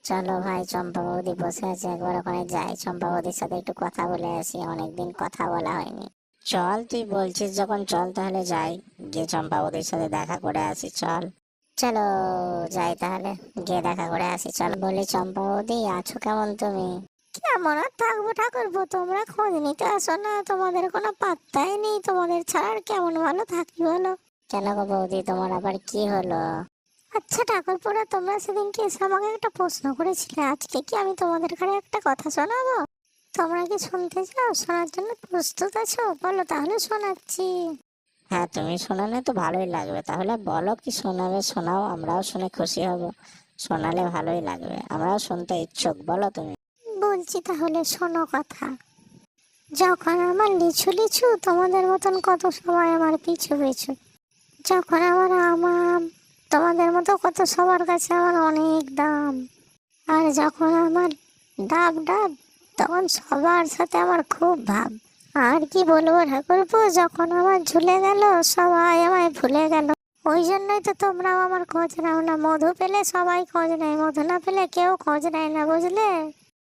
চলো ভাই, চম্পা বৌদি বসে আছে, একবার ওখানে যাই, চম্পা বৌদির সাথে একটু কথা বলে আসি, অনেকদিন কথা বলা হয়নি। চল, তুই বলছিস যখন চল তাহলে যাই, গিয়ে চম্পা বৌদির সাথে দেখা করে আসি, চল। চলো যাই তাহলে, গিয়ে দেখা করে আসি, চল। বলি চম্পা বৌদি, আছো কেমন তুমি? কেমন আর থাকবো ঠাকুরপো, তোমরা খোঁজ নিতে আসো না, তোমাদের কোনো পাত্তাই নেই, তোমাদের ছাড়া আর কেমন ভালো থাকি বলো। কেন গো বৌদি, তোমার আবার কি হলো? আচ্ছা ঠাকুরপোরা, তোমরা সেদিনকে এসে আমাকে একটা প্রশ্ন করেছিলে, আজকে কি আমি তোমাদের ঘরে একটা কথা শোনাবো? তোমরা কি শুনতে চাও? শোনার জন্য প্রস্তুত আছো? বলো তাহলে শোনাচ্ছি। হ্যাঁ, তুমি শোনালে তো ভালোই লাগবে, তাহলে বলো কি শোনাবে, শোনাও, আমরাও শুনে খুশি হব। শোনালে ভালোই লাগবে, আমরাও শুনতে ইচ্ছুক, বলো তুমি। বলছি তাহলে শোনো কথা। যখন আমার লিচু লিচু, তোমাদের মতন কত সবাই আমার পিছু পিছু। যখন আমার আম, তোমাদের মতো কত সবার কাছে আমার অনেক দাম। আর যখন আমার ডাব ডাব, তখন সবার সাথে আমার খুব ভাব। আর কি বলবো ঠাকুরপো, যখন আমার ঝুলে গেল, সবাই আমায় ভুলে গেল। ওই জন্যই তো তোমরাও আমার খোঁজ নাও না। মধু পেলে সবাই খোঁজ নেয়, মধু না পেলে কেউ খোঁজ নেয় না, বুঝলে?